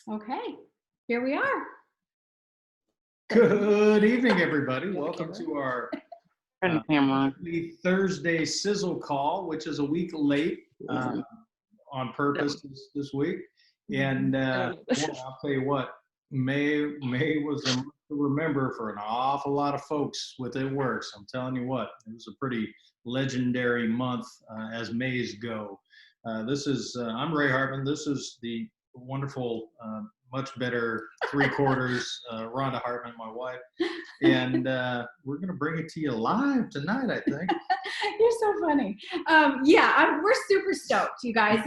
Okay, here we are. Good evening, everybody. Welcome to our Thursday sizzle call, which is a week late on purpose this week. And I'll tell you what, May was a month to remember for an awful lot of folks with It Works. I'm telling you what, it was a pretty legendary month as Mays go. I'm Ray Hartman. This is the wonderful, much better three-quarters Rhonda Hartman, my wife. And we're going to bring it to you live tonight, I think. You're so funny. We're super stoked, you guys.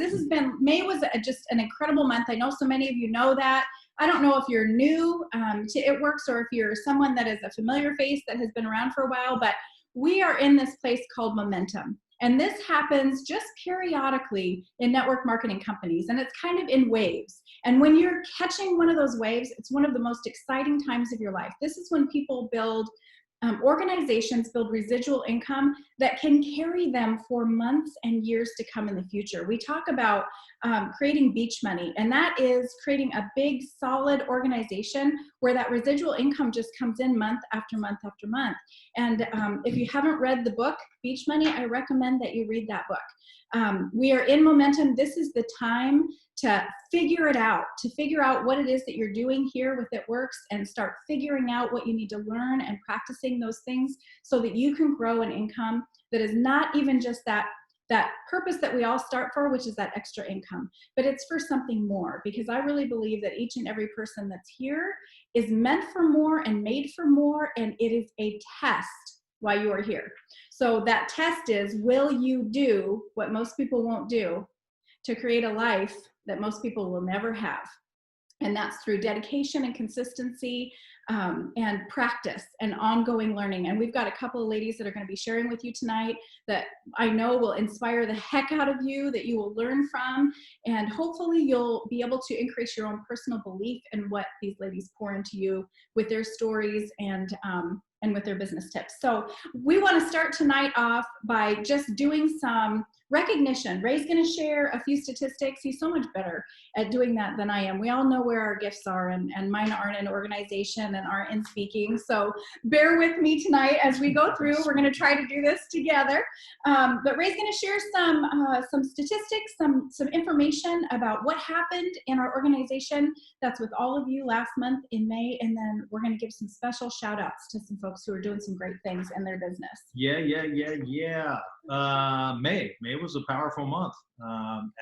May was just an incredible month. I know so many of you know that. I don't know if you're new to It Works or if you're someone that is a familiar face that has been around for a while, but we are in this place called momentum. And this happens just periodically in network marketing companies, and it's kind of in waves. And when you're catching one of those waves, it's one of the most exciting times of your life. This is when people organizations build residual income that can carry them for months and years to come in the future. We talk about creating beach money, and that is creating a big, solid organization where that residual income just comes in month after month after month. And if you haven't read the book, Beach Money, I recommend that you read that book. We are in momentum. This is the time to figure it out, to figure out what it is that you're doing here with It Works and start figuring out what you need to learn and practicing those things so that you can grow an income that is not even just that purpose that we all start for, which is that extra income, but it's for something more, because I really believe that each and every person that's here is meant for more and made for more, and it is a test why you are here. So that test is, will you do what most people won't do to create a life that most people will never have? And that's through dedication and consistency and practice and ongoing learning. And we've got a couple of ladies that are going to be sharing with you tonight that I know will inspire the heck out of you, that you will learn from, and hopefully you'll be able to increase your own personal belief in what these ladies pour into you with their stories and with their business tips. So we want to start tonight off by just doing some recognition. Ray's going to share a few statistics. He's so much better at doing that than I am. We all know where our gifts are, and mine aren't in organization and aren't in speaking. So bear with me tonight as we go through. We're going to try to do this together. But Ray's going to share some statistics, some information about what happened in our organization. That's with all of you last month in May. And then we're going to give some special shout outs to some folks who are doing some great things in their business. Yeah. May was a powerful month,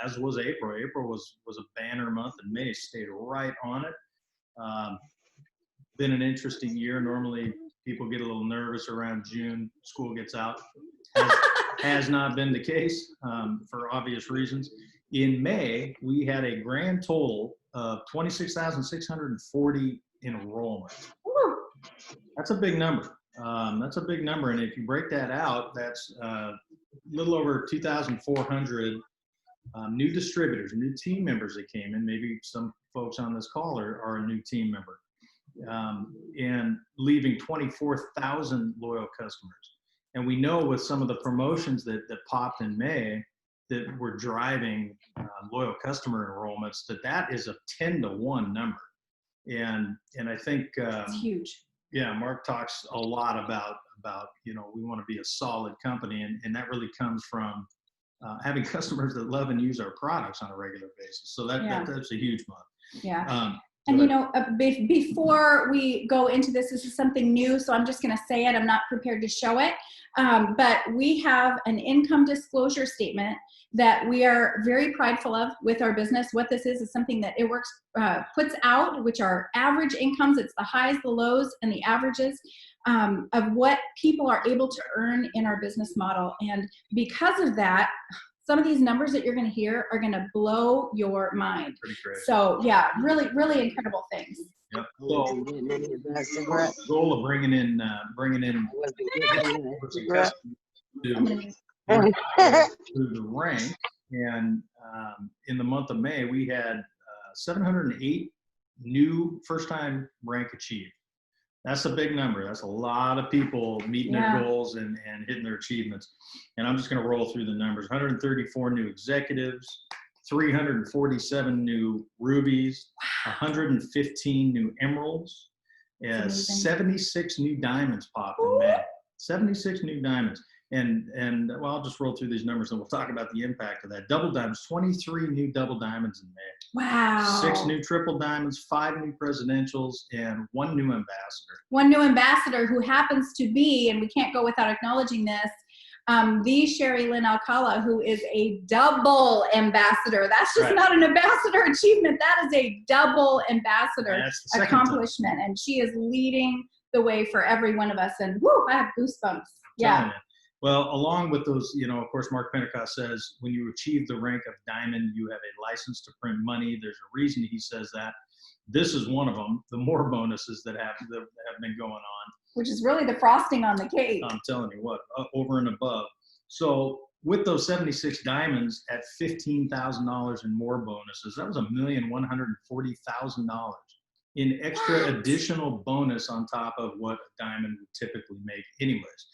as was April. April was a banner month, and May stayed right on it. Been an interesting year. Normally people get a little nervous around June. School gets out. Has not been the case for obvious reasons. In May, we had a grand total of 26,640 enrollments. That's a big number. And if you break that out, that's a little over 2,400 new distributors, new team members that came in. Maybe some folks on this call are a new team member, and leaving 24,000 loyal customers. And we know with some of the promotions that popped in May that were driving loyal customer enrollments, that is a 10-to-1 number. And I think it's huge. Yeah, Mark talks a lot about we want to be a solid company, and that really comes from having customers that love and use our products on a regular basis. So that's a huge month. Yeah. And before we go into this is something new, so I'm just going to say it. I'm not prepared to show it, but we have an income disclosure statement that we are very prideful of with our business. What this is something that It Works puts out, which are average incomes. It's the highs, the lows, and the averages of what people are able to earn in our business model. And because of that, some of these numbers that you're going to hear are going to blow your mind. So yeah, really, really incredible things. Yep. So, goal of bringing in through the rank, and in the month of May we had 708 new first-time rank achieved. That's a big number. That's a lot of people meeting their goals and hitting their achievements. And I'm just going to roll through the numbers. 134 new executives, 347 new rubies, 115 new emeralds, and 76 new diamonds popped in May. 76 new diamonds. And well, I'll just roll through these numbers and we'll talk about the impact of that. Double diamonds, 23 new double diamonds in May. Wow. 6 new triple diamonds, 5 new presidentials, and 1 new ambassador. One new ambassador who happens to be, and we can't go without acknowledging this, the Sherry Lynn Alcala, who is a double ambassador. That's just not an ambassador achievement. That is a double ambassador accomplishment. And she is leading the way for every one of us. And whoo, I have goosebumps. Yeah. Well, along with those, of course, Mark Pentecost says when you achieve the rank of diamond, you have a license to print money. There's a reason he says that. This is one of them, the more bonuses that have been going on. Which is really the frosting on the cake. I'm telling you what, over and above. So with those 76 diamonds at $15,000 in more bonuses, that was $1,140,000 in extra additional bonus on top of what a diamond would typically make anyways.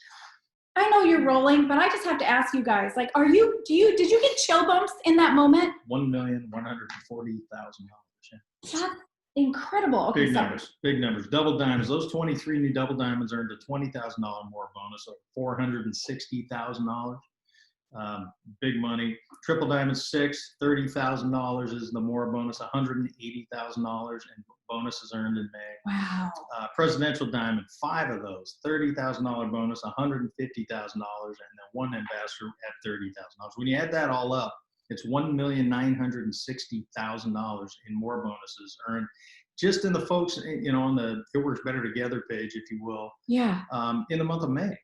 I know you're rolling, but I just have to ask you guys, like, did you get chill bumps in that moment? $1,140,000. That's incredible. Okay, big numbers. Double diamonds. Those 23 new double diamonds earned a $20,000 more bonus, so $460,000. Big money. Triple diamonds, 6, $30,000 is the more bonus, $180,000 in bonuses earned in May. Wow. Presidential diamond, 5 of those, $30,000 bonus, $150,000, and then 1 ambassador at $30,000. When you add that all up, it's $1,960,000 in more bonuses earned just in the folks, on the It Works Better Together page, if you will. Yeah. In the month of May.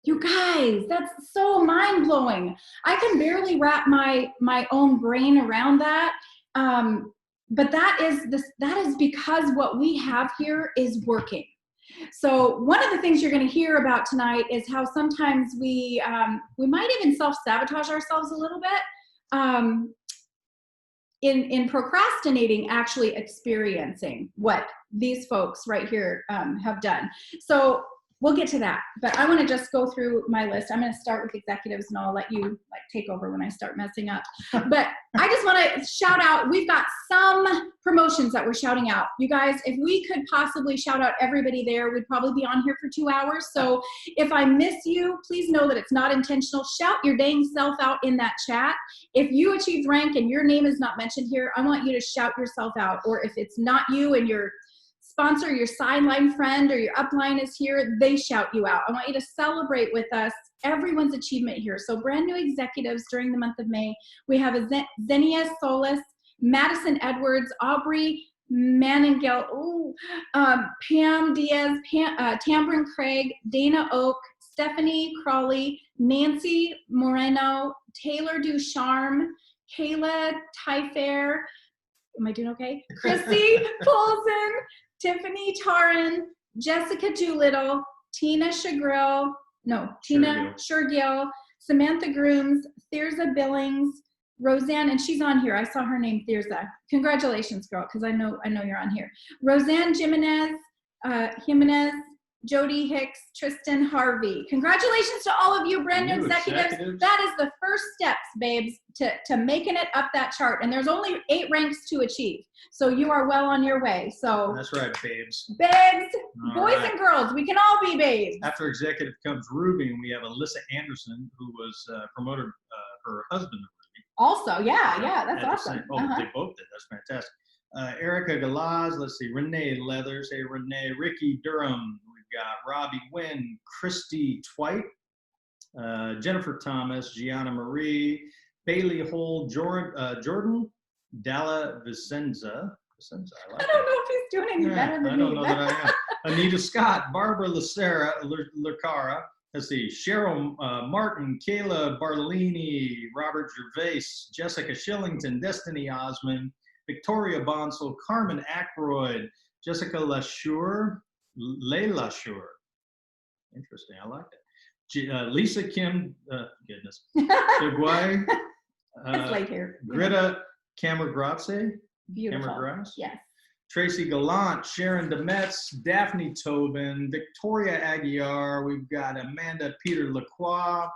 You guys, that's so mind-blowing. I can barely wrap my own brain around that. But that is because what we have here is working. So one of the things you're going to hear about tonight is how sometimes we might even self-sabotage ourselves a little bit in procrastinating actually experiencing what these folks right here have done. So we'll get to that, but I want to just go through my list. I'm going to start with executives, and I'll let you take over when I start messing up. But I just want to shout out, we've got some promotions that we're shouting out. You guys, if we could possibly shout out everybody there, we'd probably be on here for 2 hours. So if I miss you, please know that it's not intentional. Shout your dang self out in that chat. If you achieved rank and your name is not mentioned here, I want you to shout yourself out. Or if it's not you and your sponsor, your sideline friend, or your upline is here, they shout you out. I want you to celebrate with us everyone's achievement here. So brand new executives during the month of May, we have Xenia Solis, Madison Edwards, Aubrey Maningel, Pam Diaz, Tambrin Craig, Dana Oak, Stephanie Crawley, Nancy Moreno, Taylor Ducharme, Kayla Tyfair, am I doing okay? Chrissy Polson, Tiffany Tarin, Jessica Doolittle, Tina Shergill, Samantha Grooms, Thirza Billings, Roseanne, and she's on here. I saw her name, Thirza. Congratulations, girl, because I know you're on here. Roseanne Jimenez, Jody Hicks, Tristan Harvey. Congratulations to all of you brand new executives. That is the first steps, babes, to making it up that chart. And there's only 8 ranks to achieve. So you are well on your way. So that's right, babes. Babes, boys and girls, we can all be babes. After executive comes Ruby, and we have Alyssa Anderson, who was promoted her husband to Ruby. Also, yeah, that's awesome. They both did. That's fantastic. Erica Galaz, let's see, Renee Leathers, hey Renee, Ricky Durham, we've got Robbie Wynn, Christy Twite, Jennifer Thomas, Gianna Marie, Bailey Hole, Jordan Dalla Vicenza. I don't know if he's doing any better than me. I don't know that I am. Anita Scott, Barbara Lucara, let's see, Cheryl Martin, Kayla Bartolini, Robert Gervais, Jessica Shillington, Destiny Osmond, Victoria Bonsall, Carmen Ackroyd, Jessica Layla Shure. Interesting, I like that. Lisa Kim, goodness. Deguay, it's late here. Greta Camagrazzi. Beautiful. Camagras. Yes. Tracy Gallant, Sharon Demetz, Daphne Tobin, Victoria Aguiar. We've got Amanda Peter Lacroix,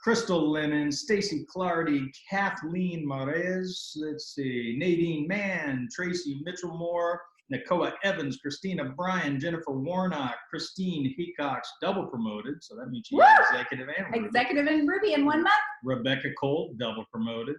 Crystal Lennon, Stacy Clardy, Kathleen Marez, let's see, Nadine Mann, Tracy Mitchell-Moore, Nakoa Evans, Christina Bryan, Jennifer Warnock, Christine Hecox, double promoted, so that means she's executive and Ruby. Executive and Ruby in 1 month. Rebecca Cole, double promoted.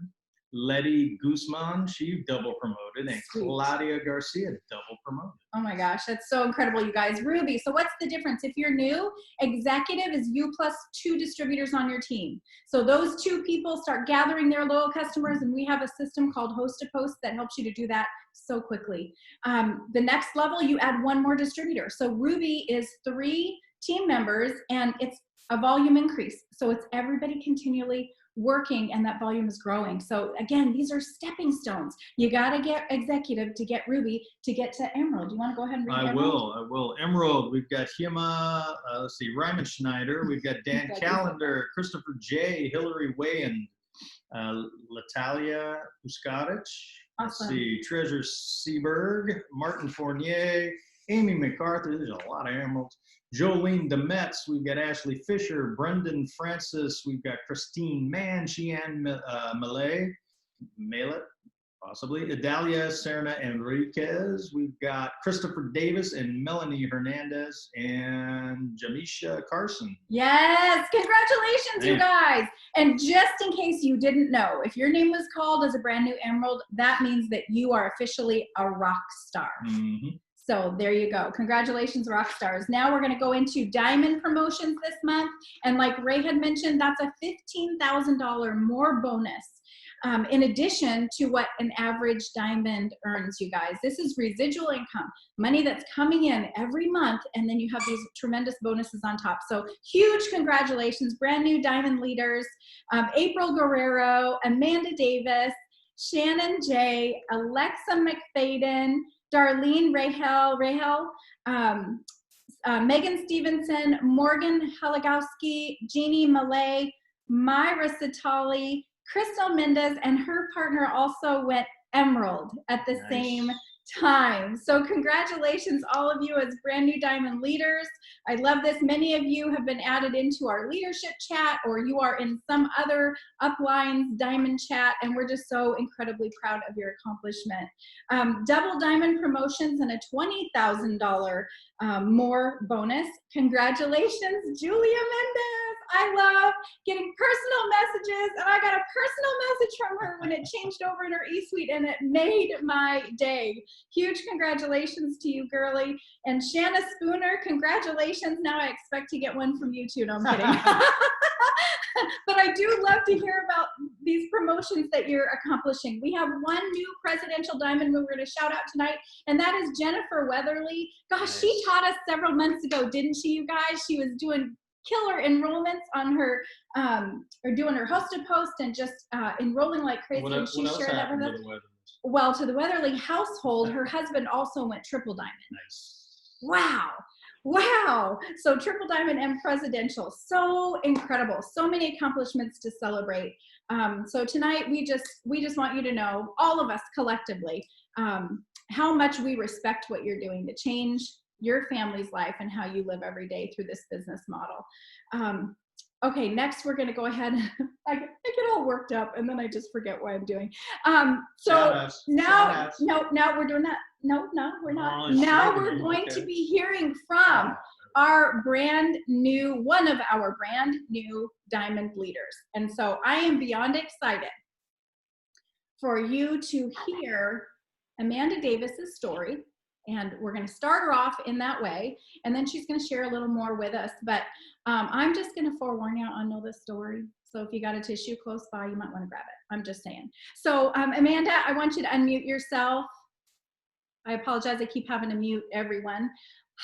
Letty Guzman, she double promoted, and Sweet. Claudia Garcia, double promoted. Oh my gosh, that's so incredible, you guys. Ruby, so what's the difference? If you're new, executive is you plus 2 distributors on your team. So those 2 people start gathering their loyal customers, and we have a system called Host to Post that helps you to do that so quickly. The next level, you add 1 more distributor. So Ruby is 3 team members, and it's a volume increase. So it's everybody continually working, and that volume is growing. So again, these are stepping stones. You got to get executive to get Ruby to get to Emerald. Do you want to go ahead and read Emerald? I will. Emerald, we've got Hima, let's see, Ryman Schneider, we've got Dan Callender, Christopher J, Hillary Wayand, Latalia Uskadic, let's see, Treasure Seaberg, Martin Fournier, Amy MacArthur, there's a lot of Emeralds. Jolene Demetz, we've got Ashley Fisher, Brendan Francis, we've got Christine Mann, Sheanne Mallet, possibly, Idalia Serna Enriquez, we've got Christopher Davis and Melanie Hernandez, and Jamisha Carson. Yes, congratulations, you guys. And just in case you didn't know, if your name was called as a brand new Emerald, that means that you are officially a rock star. Mm-hmm. So there you go. Congratulations, rock stars. Now we're going to go into diamond promotions this month. And like Ray had mentioned, that's a $15,000 more bonus in addition to what an average diamond earns, you guys. This is residual income, money that's coming in every month, and then you have these tremendous bonuses on top. So huge congratulations, brand new diamond leaders, April Guerrero, Amanda Davis, Shannon J, Alexa McFadden, Darlene Rahel, Megan Stevenson, Morgan Halagowski, Jeannie Malay, Myra Satali, Crystal Mendez, and her partner also went Emerald at the same time. So congratulations, all of you, as brand new diamond leaders. I love this. Many of you have been added into our leadership chat, or you are in some other Uplines diamond chat, and we're just so incredibly proud of your accomplishment. Double diamond promotions and a $20,000 more bonus. Congratulations, Julia Mendez. I love getting personal messages, and I got a personal message from her when it changed over in her e-suite, and it made my day. Huge congratulations to you, girly. And Shanna Spooner, congratulations. Now I expect to get one from you too. No, I'm kidding. But I do love to hear about these promotions that you're accomplishing. We have 1 new presidential diamond we're going to shout out tonight, and that is Jennifer Weatherly. Gosh, she taught us several months ago, didn't she, you guys? She was doing killer enrollments on her, or doing her hosted post and just enrolling like crazy. And she shared that with us. Well, to the Weatherly household, her husband also went triple diamond. Nice. Wow. Wow. So triple diamond and presidential. So incredible. So many accomplishments to celebrate. So tonight we just want you to know, all of us collectively, how much we respect what you're doing to change your family's life and how you live every day through this business model. Okay, next we're going to go ahead. I get all worked up and then I just forget what I'm doing. So now we're doing that. No, we're not. Now we're going to be hearing from our one of our brand new diamond leaders. And so I am beyond excited for you to hear Amanda Davis's story. And we're going to start her off in that way, and then she's going to share a little more with us. But I'm just going to forewarn you, I know this story. So if you got a tissue close by, you might want to grab it. I'm just saying. So Amanda, I want you to unmute yourself. I apologize. I keep having to mute everyone.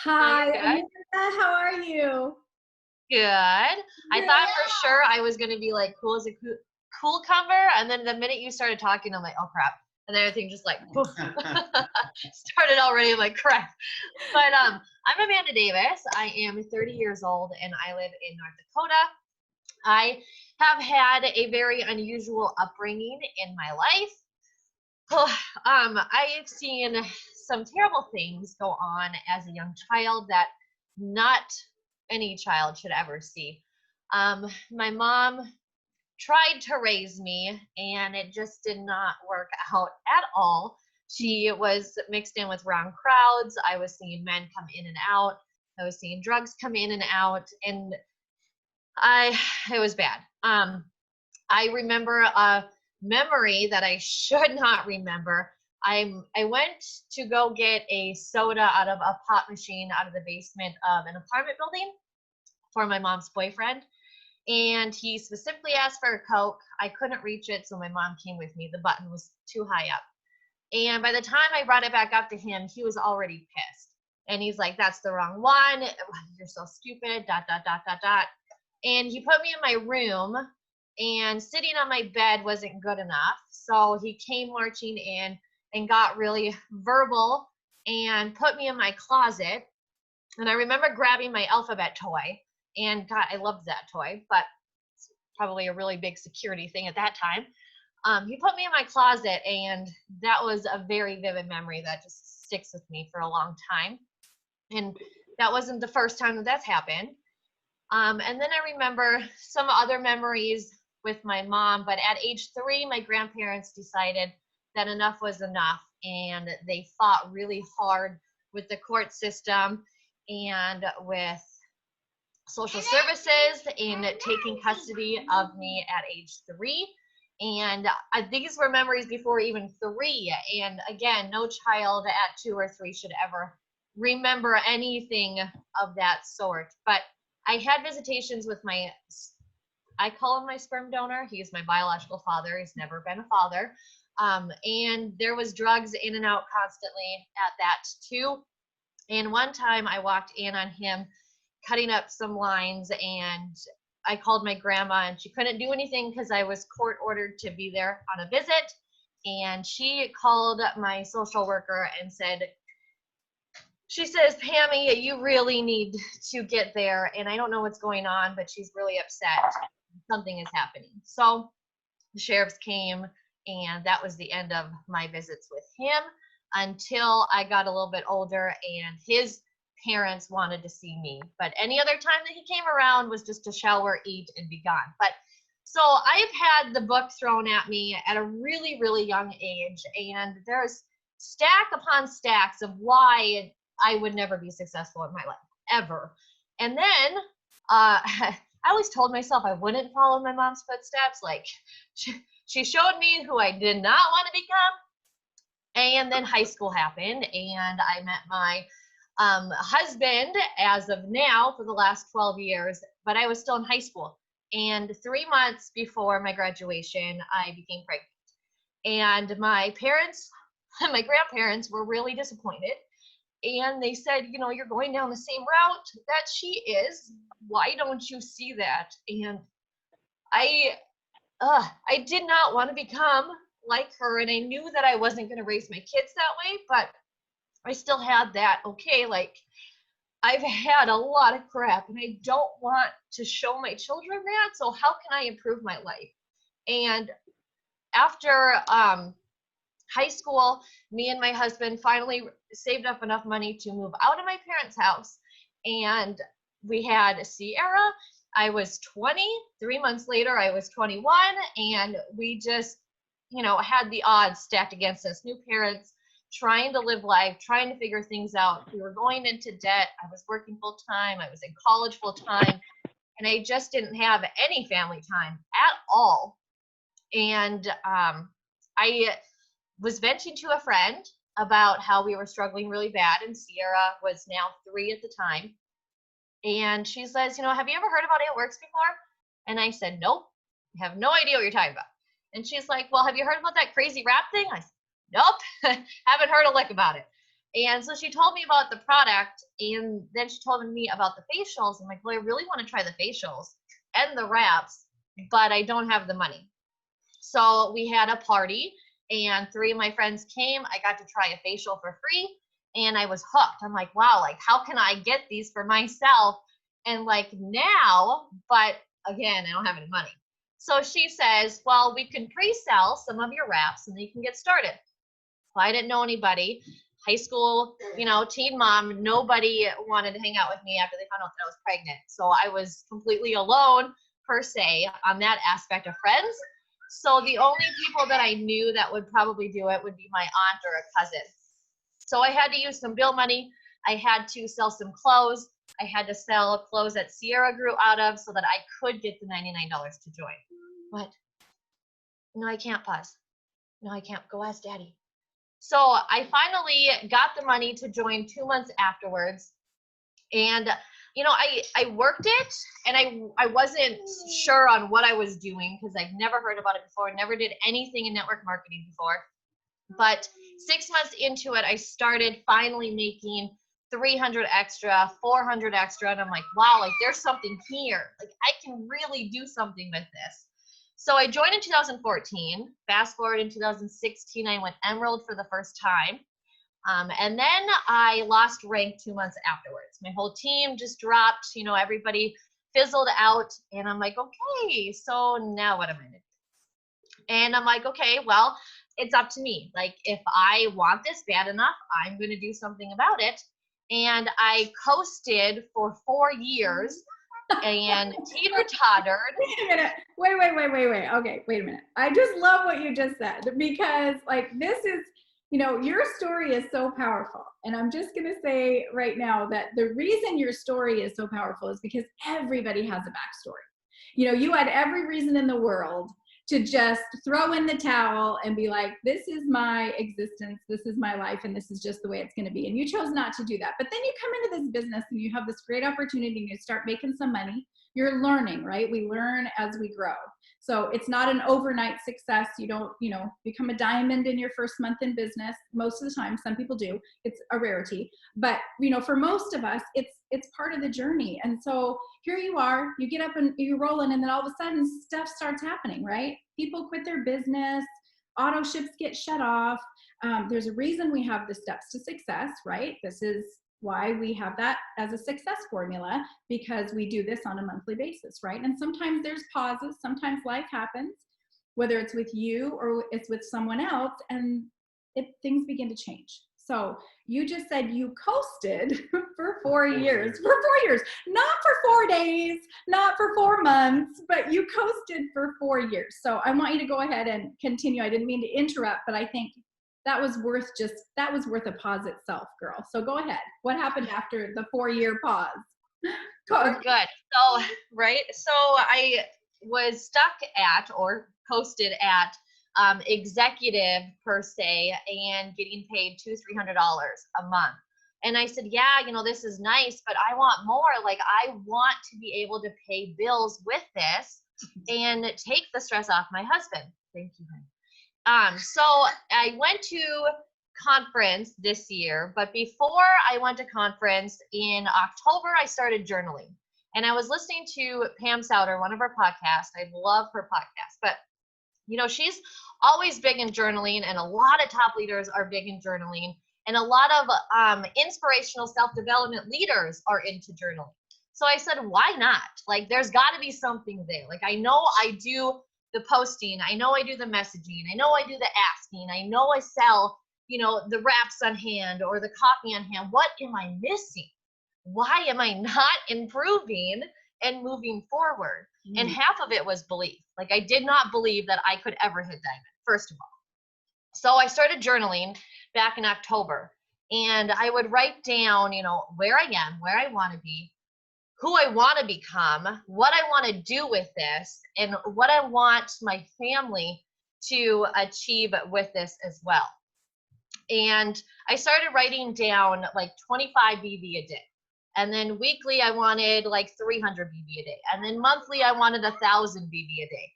Hi, Amanda. How are you? Good. I thought for sure I was going to be like cool as a cool cover. And then the minute you started talking, I'm like, oh, crap. And then everything just like started already. I'm like, crap. But I'm Amanda Davis. I am 30 years old and I live in North Dakota. I have had a very unusual upbringing in my life. I've seen some terrible things go on as a young child that not any child should ever see. My mom tried to raise me, and it just did not work out at all. She was mixed in with wrong crowds. I was seeing men come in and out. I was seeing drugs come in and out, and it was bad. I remember a memory that I should not remember. I went to go get a soda out of a pop machine out of the basement of an apartment building for my mom's boyfriend. And he specifically asked for a Coke. I couldn't reach it, so my mom came with me. The button was too high up. And by the time I brought it back up to him, he was already pissed. And he's like, that's the wrong one. You're so stupid, ... And he put me in my room, and sitting on my bed wasn't good enough. So he came marching in and got really verbal and put me in my closet. And I remember grabbing my alphabet toy. And God, I loved that toy, but it's probably a really big security thing at that time. He put me in my closet, and that was a very vivid memory that just sticks with me for a long time. And that wasn't the first time that that's happened. And then I remember some other memories with my mom, but at age 3, my grandparents decided that enough was enough, and they fought really hard with the court system and with social services in taking custody of me at age 3. And these were memories before even 3. And again, no child at 2 or 3 should ever remember anything of that sort. But I had visitations with I call him my sperm donor. He's my biological father. He's never been a father. And there was drugs in and out constantly at that too. And one time I walked in on him cutting up some lines, and I called my grandma, and she couldn't do anything because I was court ordered to be there on a visit. And she called my social worker and she says, Pammy, you really need to get there. And I don't know what's going on, but she's really upset. Something is happening. So the sheriffs came, and that was the end of my visits with him until I got a little bit older and his parents wanted to see me. But any other time that he came around was just to shower, eat, and be gone. But so I've had the book thrown at me at a really, really young age, and there's stack upon stacks of why I would never be successful in my life, ever. And then I always told myself I wouldn't follow my mom's footsteps. Like, she showed me who I did not want to become. And then high school happened, and I met my husband as of now for the last 12 years, but I was still in high school. And 3 months before my graduation, I became pregnant. And my parents, my grandparents were really disappointed. And they said, you know, you're going down the same route that she is. Why don't you see that? And I did not want to become like her. And I knew that I wasn't going to raise my kids that way, but I still had that, okay, like, I've had a lot of crap, and I don't want to show my children that, so how can I improve my life? And after high school, me and my husband finally saved up enough money to move out of my parents' house, and we had Sierra. I was 20. 3 months later, I was 21, and we just, you know, had the odds stacked against us. New parents, trying to live life, trying to figure things out. We were going into debt. I was working full time. I was in college full time, and I just didn't have any family time at all. And I was venting to a friend about how we were struggling really bad, and Sierra was now 3 at the time. And she says, you know, have you ever heard about It Works before? And I said, nope, I have no idea what you're talking about. And she's like, well, have you heard about that crazy rap thing? I said, nope, haven't heard a lick about it. And so she told me about the product, and then she told me about the facials. I'm like, well, I really want to try the facials and the wraps, but I don't have the money. So we had a party, and 3 of my friends came. I got to try a facial for free, and I was hooked. I'm like, wow, like, how can I get these for myself? And like now, but again, I don't have any money. So she says, well, we can pre-sell some of your wraps, and then you can get started. Well, I didn't know anybody. High school, you know, teen mom, nobody wanted to hang out with me after they found out that I was pregnant. So I was completely alone per se on that aspect of friends. So the only people that I knew that would probably do it would be my aunt or a cousin. So I had to use some bill money. I had to sell some clothes. I had to sell clothes that Sierra grew out of so that I could get the $99 to join. What? No, I can't, pause. No, I can't. Go ask Daddy. So I finally got the money to join 2 months afterwards. And, you know, I worked it, and I wasn't sure on what I was doing because I've never heard about it before, never did anything in network marketing before. But 6 months into it, I started finally making 300 extra, 400 extra. And I'm like, wow, like there's something here. Like I can really do something with this. So I joined in 2014. Fast forward in 2016, I went Emerald for the first time. And then I lost rank 2 months afterwards. My whole team just dropped, you know, everybody fizzled out. And I'm like, okay, so now what am I going to do? And I'm like, okay, well, it's up to me. Like, if I want this bad enough, I'm going to do something about it. And I coasted for 4 years and teeter-tottered. Wait a minute. Wait. Okay, wait a minute. I just love what you just said because, like, this is, you know, your story is so powerful. And I'm just going to say right now that the reason your story is so powerful is because everybody has a backstory. You know, you had every reason in the world to just throw in the towel and be like, this is my existence, this is my life, and this is just the way it's going to be. And you chose not to do that. But then you come into this business and you have this great opportunity and you start making some money. You're learning, right? We learn as we grow. So it's not an overnight success. You don't, you know, become a diamond in your first month in business. Most of the time, some people do. It's a rarity. But, you know, for most of us, it's part of the journey. And so here you are, you get up and you're rolling, and then all of a sudden stuff starts happening, right? People quit their business, auto ships get shut off. There's a reason we have the steps to success, right? This is why we have that as a success formula, because we do this on a monthly basis, right? And sometimes there's pauses, sometimes life happens, whether it's with you or it's with someone else, and things begin to change. So you just said you coasted for 4 years. For 4 years, not for 4 days, not for 4 months, but you coasted for 4 years. So I want you to go ahead and continue. I didn't mean to interrupt, but I think that was worth a pause itself, girl. So go ahead. What happened after the 4-year pause? Good. So, right. So I was stuck at, or coasted at, executive per se, and getting paid $200-300 a month. And I said, yeah, you know, this is nice, but I want more. Like, I want to be able to pay bills with this and take the stress off my husband. Thank you, honey. So I went to conference this year, but before I went to conference in October, I started journaling. And I was listening to Pam Souter, one of her podcasts. I love her podcast, but you know, she's always big in journaling, and a lot of top leaders are big in journaling, and a lot of inspirational self-development leaders are into journaling. So I said, why not? Like, there's got to be something there. Like, I know I do the posting, I know I do the messaging, I know I do the asking, I know I sell, you know, the wraps on hand or the coffee on hand. What am I missing? Why am I not improving and moving forward? And half of it was belief. Like, I did not believe that I could ever hit diamond, first of all. So I started journaling back in October, and I would write down, you know, where I am, where I want to be, who I want to become, what I want to do with this, and what I want my family to achieve with this as well. And I started writing down like 25 BB a day. And then weekly, I wanted like 300 BB a day. And then monthly, I wanted 1,000 BB a day.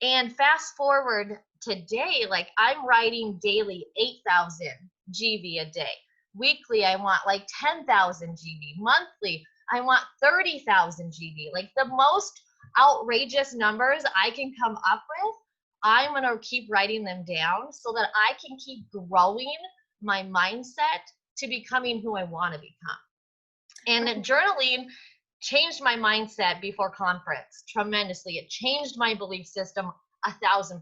And fast forward today, like, I'm writing daily 8,000 GV a day. Weekly, I want like 10,000 GV. Monthly, I want 30,000 GV. Like, the most outrageous numbers I can come up with, I'm going to keep writing them down so that I can keep growing my mindset to becoming who I want to become. And journaling changed my mindset before conference tremendously. It changed my belief system 1,000%.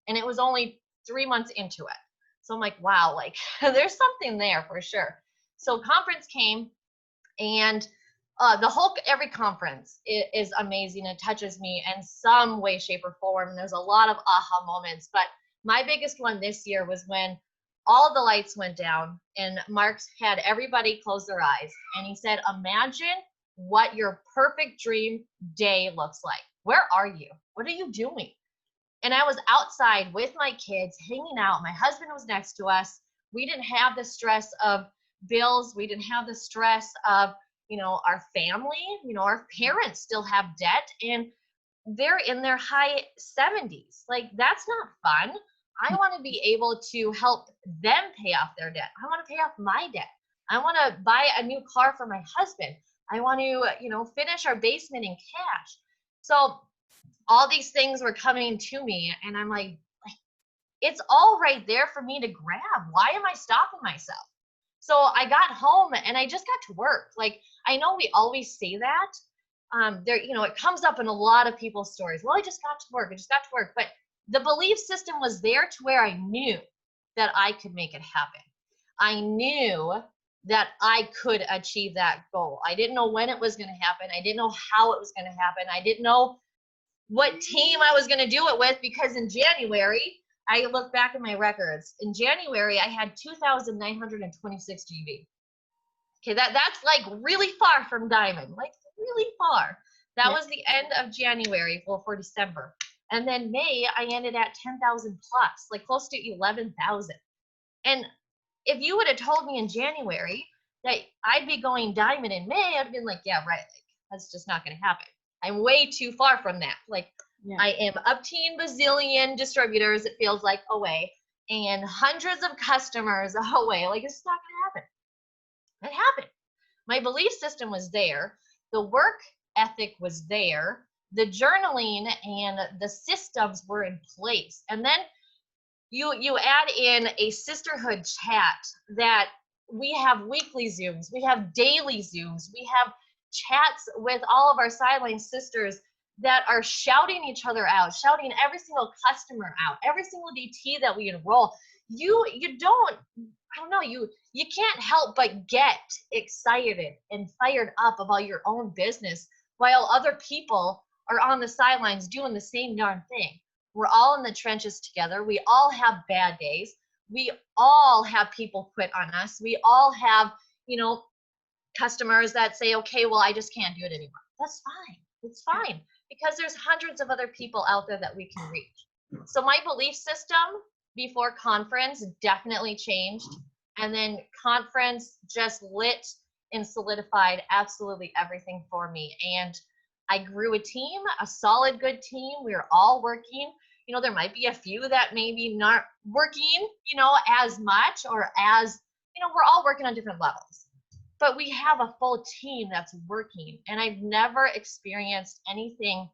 And it was only 3 months into it. So I'm like, wow, like, there's something there for sure. So conference came, and Every conference is amazing. It touches me in some way, shape, or form. And there's a lot of aha moments. But my biggest one this year was when all the lights went down and Mark had everybody close their eyes. And he said, imagine what your perfect dream day looks like. Where are you? What are you doing? And I was outside with my kids hanging out. My husband was next to us. We didn't have the stress of bills. We didn't have the stress of, our family. Our parents still have debt and they're in their high 70s. Like, that's not fun. I want to be able to help them pay off their debt. I want to pay off my debt. I want to buy a new car for my husband. I want to, finish our basement in cash. So all these things were coming to me and I'm like, it's all right there for me to grab. Why am I stopping myself? So I got home and I just got to work. Like, I know we always say that. It comes up in a lot of people's stories. Well, I just got to work. I just got to work. But the belief system was there to where I knew that I could make it happen. I knew that I could achieve that goal. I didn't know when it was going to happen. I didn't know how it was going to happen. I didn't know what team I was going to do it with, because in January, I look back at my records. In January, I had 2,926 GV. Okay, that's like really far from Diamond, like really far. That was the end of January, well, for December. And then May, I ended at 10,000 plus, like close to 11,000. And if you would have told me in January that I'd be going Diamond in May, I'd have been like, yeah, right. Like, that's just not going to happen. I'm way too far from that. Like, I am upteen bazillion distributors, it feels like, away, and hundreds of customers away. Like, it's not going to happen. It happened. My belief system was there. The work ethic was there. The journaling and the systems were in place. And then you add in a sisterhood chat that we have weekly Zooms, we have daily Zooms, we have chats with all of our sideline sisters that are shouting each other out, shouting every single customer out, every single DT that we enroll. You can't help but get excited and fired up about your own business while other people are on the sidelines doing the same darn thing. We're all in the trenches together. We all have bad days. We all have people quit on us. We all have, customers that say, okay, well, I just can't do it anymore. That's fine. It's fine, because there's hundreds of other people out there that we can reach. So my belief system before conference definitely changed. And then conference just lit and solidified absolutely everything for me. And I grew a team, a solid, good team. We were all working. There might be a few that maybe not working, as much, or as, we're all working on different levels. But we have a full team that's working. And I've never experienced anything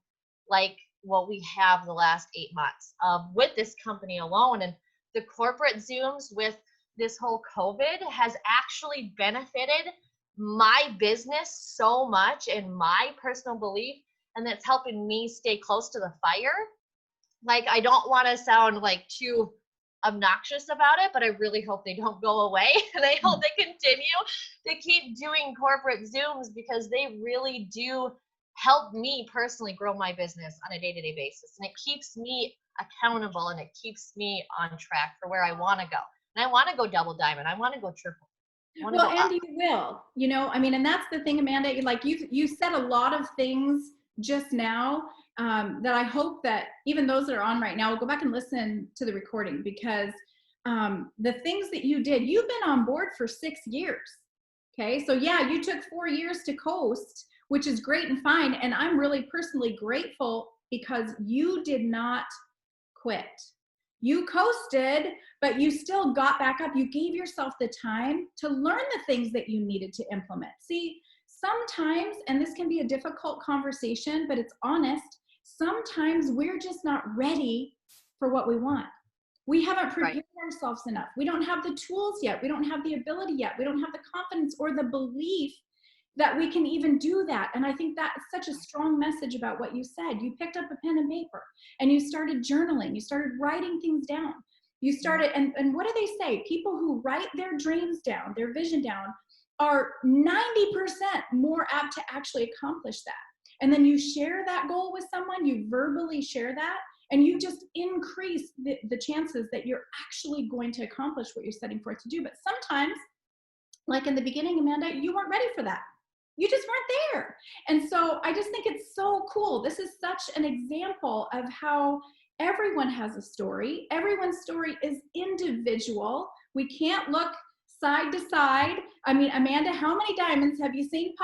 like what we have the last 8 months with this company alone. And the corporate Zooms with this whole COVID has actually benefited my business so much, and my personal belief, and that's helping me stay close to the fire. Like, I don't want to sound like too obnoxious about it, but I really hope they don't go away. And I hope they continue to keep doing corporate Zooms, because they really do help me personally grow my business on a day-to-day basis. And it keeps me accountable, and it keeps me on track for where I want to go. And I want to go double Diamond. I want to go triple. Well, and you will, and that's the thing, Amanda, like you said a lot of things just now that I hope that even those that are on right now will go back and listen to the recording, because the things that you did, you've been on board for 6 years. Okay. So yeah, you took 4 years to coast, which is great and fine. And I'm really personally grateful, because you did not quit. You coasted, but you still got back up. You gave yourself the time to learn the things that you needed to implement. See, sometimes, and this can be a difficult conversation, but it's honest, sometimes we're just not ready for what we want. We haven't prepared ourselves enough. We don't have the tools yet. We don't have the ability yet. We don't have the confidence or the belief that we can even do that. And I think that's such a strong message about what you said. You picked up a pen and paper and you started journaling. You started writing things down. You started, and what do they say? People who write their dreams down, their vision down, are 90% more apt to actually accomplish that. And then you share that goal with someone, you verbally share that, and you just increase the chances that you're actually going to accomplish what you're setting forth to do. But sometimes, like in the beginning, Amanda, you weren't ready for that. You just weren't there. And so I just think it's so cool. This is such an example of how everyone has a story. Everyone's story is individual. We can't look side to side. I mean, Amanda, how many diamonds have you seen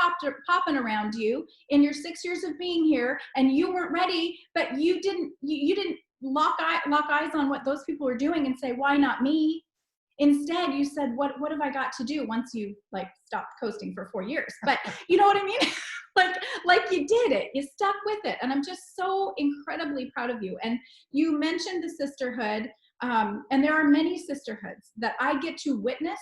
popping around you in your 6 years of being here, and you weren't ready, but you didn't lock eyes on what those people were doing and say, why not me? Instead, you said, what have I got to do, once you like stopped coasting for 4 years? But you know what I mean? like you did it, you stuck with it. And I'm just so incredibly proud of you. And you mentioned the sisterhood, and there are many sisterhoods that I get to witness,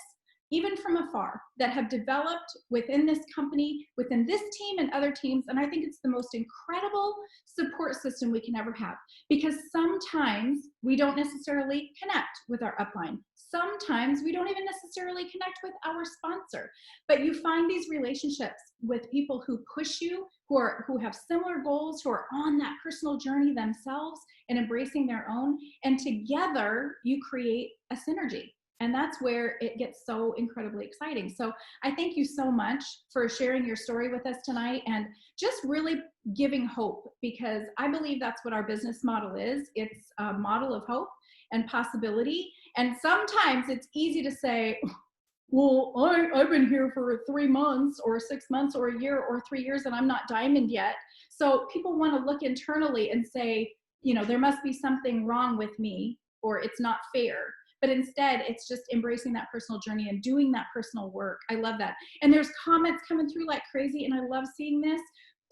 even from afar, that have developed within this company, within this team and other teams. And I think it's the most incredible support system we can ever have, because sometimes we don't necessarily connect with our upline. Sometimes we don't even necessarily connect with our sponsor, but you find these relationships with people who push you, who have similar goals, who are on that personal journey themselves and embracing their own. And together you create a synergy. And that's where it gets so incredibly exciting. So I thank you so much for sharing your story with us tonight and just really giving hope, because I believe that's what our business model is. It's a model of hope and possibility. And sometimes it's easy to say, well, I've been here for 3 months or 6 months or a year or 3 years and I'm not diamond yet. So people want to look internally and say, you know, there must be something wrong with me, or it's not fair. But instead, it's just embracing that personal journey and doing that personal work. I love that. And there's comments coming through like crazy, and I love seeing this.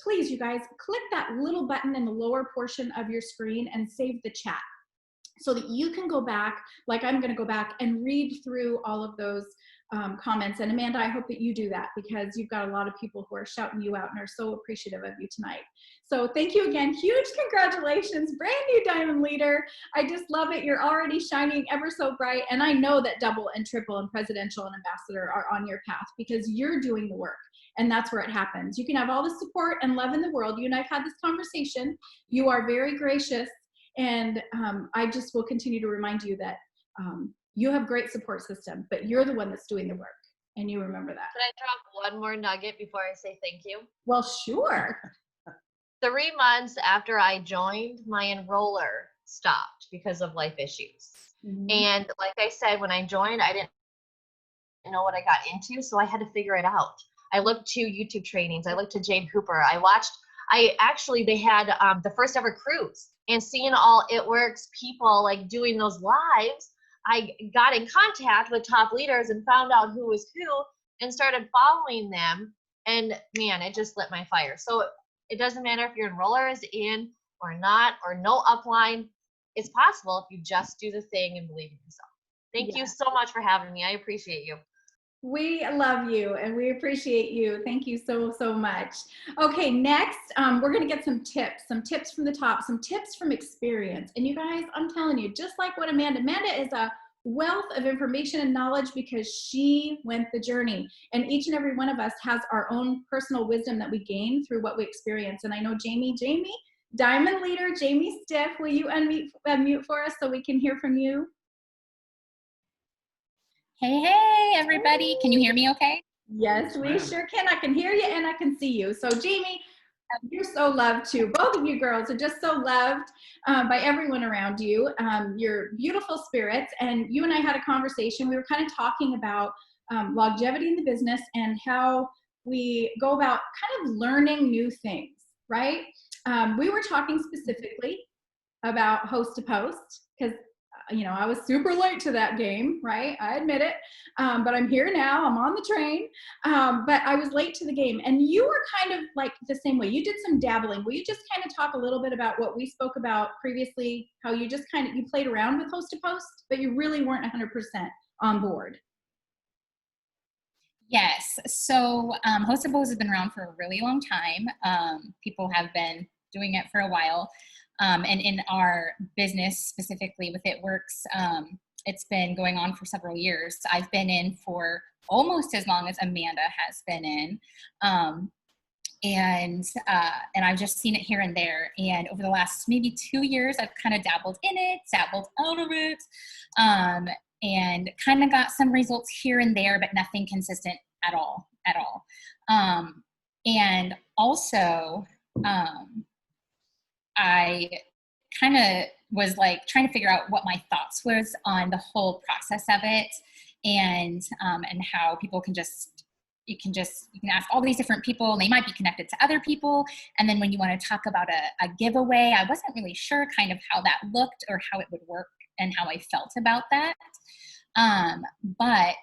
Please, you guys, click that little button in the lower portion of your screen and save the chat, so that you can go back, like I'm going to go back and read through all of those comments. And Amanda, I hope that you do that, because you've got a lot of people who are shouting you out and are so appreciative of you tonight. So thank you again. Huge congratulations, brand new diamond leader. I just love it. You're already shining ever so bright. And I know that double and triple and presidential and ambassador are on your path, because you're doing the work. And that's where it happens. You can have all the support and love in the world. You and I've had this conversation. You are very gracious. And I just will continue to remind you that you have great support system, but you're the one that's doing the work, and you remember that. Can I drop one more nugget before I say thank you? Well, sure. 3 months after I joined, my enroller stopped because of life issues. Mm-hmm. And like I said, when I joined, I didn't know what I got into, so I had to figure it out. I looked to YouTube trainings. I looked to Jane Cooper. They had the first ever cruise, and seeing all It Works people like doing those lives, I got in contact with top leaders and found out who was who and started following them. And man, it just lit my fire. So it doesn't matter if your enroller is in or not, or no upline. It's possible if you just do the thing and believe in yourself. Thank you so much for having me. I appreciate you. We love you and we appreciate you. Thank you so, so much. Okay, next, we're going to get some tips from the top, some tips from experience. And you guys, I'm telling you, just like what Amanda is a wealth of information and knowledge, because she went the journey. And each and every one of us has our own personal wisdom that we gain through what we experience. And I know Jamie, diamond leader, Jamie Stiff, will you unmute for us so we can hear from you? Hey, everybody. Can you hear me okay? Yes, we sure can. I can hear you and I can see you. So Jamie, you're so loved too. Both of you girls are just so loved by everyone around you. You're beautiful spirits. And you and I had a conversation. We were kind of talking about longevity in the business and how we go about kind of learning new things, right? We were talking specifically about host to post, because I was super late to that game, right? I admit it. But I'm here now. I'm on the train. But I was late to the game. And you were kind of like the same way. You did some dabbling. Will you just kind of talk a little bit about what we spoke about previously, how you just you played around with host to post, but you really weren't 100% on board? Yes. So host to post has been around for a really long time. People have been doing it for a while. And in our business, specifically with It Works, it's been going on for several years. I've been in for almost as long as Amanda has been in. And I've just seen it here and there. And over the last maybe 2 years, I've kind of dabbled in it, dabbled out of it, and kind of got some results here and there, but nothing consistent at all. And also, I kind of was like trying to figure out what my thoughts was on the whole process of it, and how people can just, you can ask all these different people, and they might be connected to other people. And then when you want to talk about a giveaway, I wasn't really sure kind of how that looked or how it would work and how I felt about that. But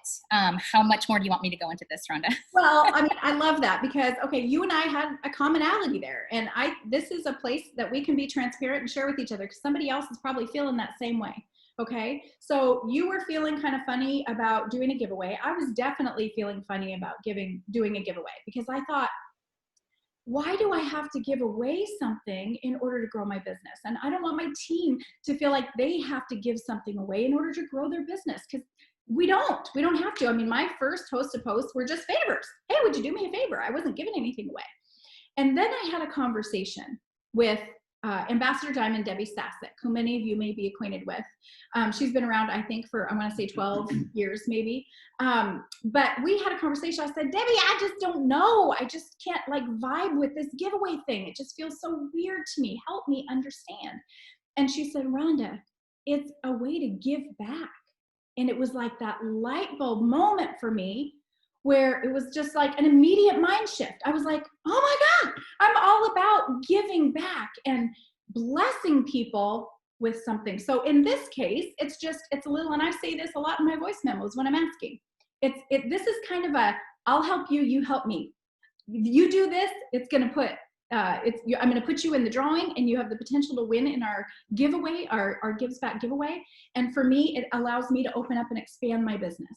how much more do you want me to go into this, Rhonda? Well, I mean, I love that because, okay, you and I had a commonality there. And this is a place that we can be transparent and share with each other because somebody else is probably feeling that same way. Okay. So you were feeling kind of funny about doing a giveaway. I was definitely feeling funny about doing a giveaway because I thought, why do I have to give away something in order to grow my business? And I don't want my team to feel like they have to give something away in order to grow their business, because we don't have to. I mean, my first host to posts were just favors. Hey, would you do me a favor? I wasn't giving anything away. And then I had a conversation with Ambassador Diamond Debbie Sasek, who many of you may be acquainted with. She's been around, I think, for, I want to say 12 years maybe. But we had a conversation. I said, Debbie, I just don't know. I just can't like vibe with this giveaway thing. It just feels so weird to me. Help me understand. And she said, Rhonda, it's a way to give back. And it was like that light bulb moment for me where it was just like an immediate mind shift. I was like, oh my God, I'm all about giving back and blessing people with something. So in this case, it's a little, and I say this a lot in my voice memos when I'm asking. This is kind of I'll help you, you help me. You do this, it's going to put, I'm going to put you in the drawing and you have the potential to win in our giveaway, our Gives Back giveaway. And for me, it allows me to open up and expand my business.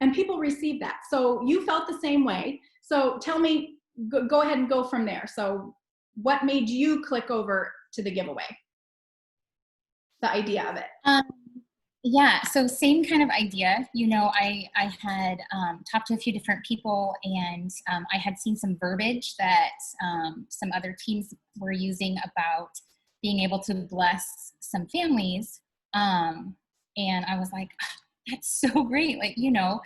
And people receive that. So you felt the same way. So tell me, go ahead and go from there. So what made you click over to the giveaway? The idea of it. Yeah, so same kind of idea. You know, I had talked to a few different people, and I had seen some verbiage that some other teams were using about being able to bless some families. And I was like, oh, that's so great. Like, you know,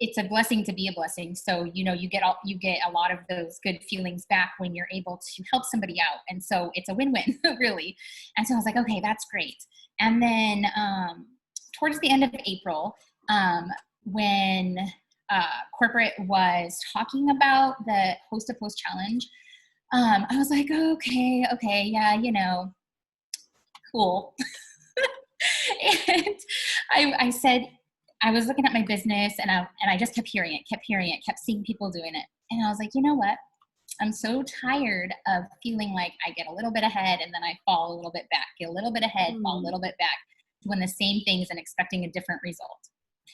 it's a blessing to be a blessing. So, you know, you get a lot of those good feelings back when you're able to help somebody out. And so it's a win-win, really. And so I was like, okay, that's great. And then towards the end of April, when corporate was talking about the Host to Post challenge, I was like, okay, yeah, you know, cool. And I said, I was looking at my business and I just kept hearing it, kept seeing people doing it. And I was like, you know what? I'm so tired of feeling like I get a little bit ahead and then I fall a little bit back, get a little bit ahead, fall a little bit back, doing the same things and expecting a different result.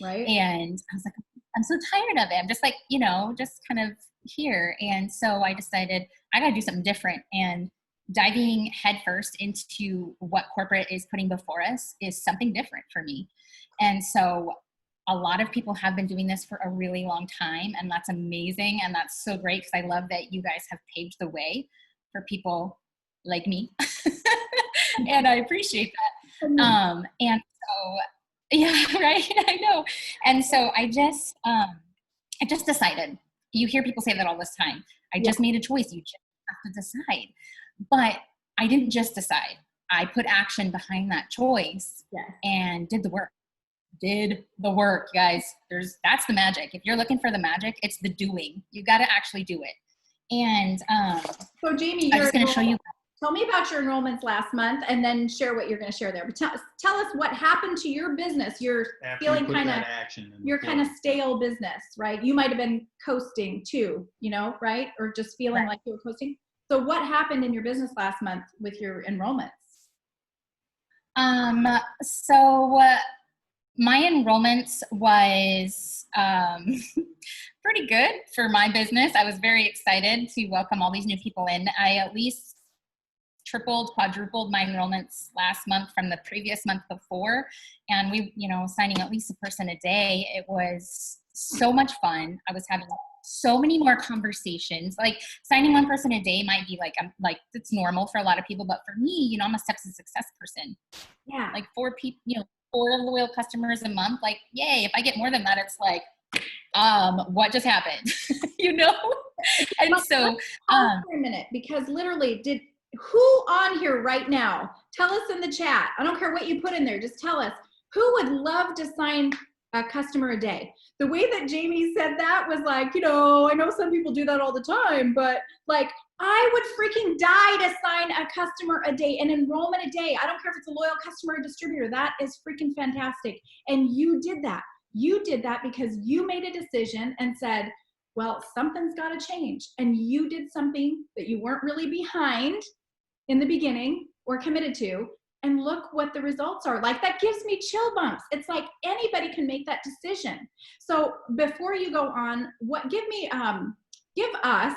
Right. And I was like, I'm so tired of it. I'm just like, you know, just kind of here. And so I decided I got to do something different. And diving headfirst into what corporate is putting before us is something different for me. And so a lot of people have been doing this for a really long time, and that's amazing. And that's so great because I love that you guys have paved the way for people like me. And I appreciate that. And so, yeah, right. I know. And so I just decided, you hear people say that all this time. I just made a choice. You just have to decide. But I didn't just decide. I put action behind that choice and did the work. Guys. That's the magic. If you're looking for the magic, it's the doing. You got to actually do it. And so Jamie, I'm just going to show you. Tell me about your enrollments last month, and then share what you're going to share there. But tell us what happened to your business. You're feeling kind of stale business, right? You might have been coasting too, you know, right? Or just feeling like you were coasting. So what happened in your business last month with your enrollments? So my enrollments was pretty good for my business. I was very excited to welcome all these new people in. I at least tripled, quadrupled my enrollments last month from the previous month before. And we, signing at least a person a day, it was so much fun. I was having so many more conversations. Like signing one person a day might be like it's normal for a lot of people, but for me, I'm a steps to success person. Yeah. Like 4 people, 4 loyal customers a month, like, yay. If I get more than that, it's like, what just happened? And so for a minute, because literally who on here right now, tell us in the chat, I don't care what you put in there, just tell us who would love to sign a customer a day. The way that Jamie said that was like, I know some people do that all the time, but like I would freaking die to sign a customer a day, an enrollment a day. I don't care if it's a loyal customer or distributor. That is freaking fantastic. And you did that. You did that because you made a decision and said, well, something's got to change. And you did something that you weren't really behind in the beginning or committed to. And look what the results are. Like, that gives me chill bumps. It's like anybody can make that decision. So before you go on, give us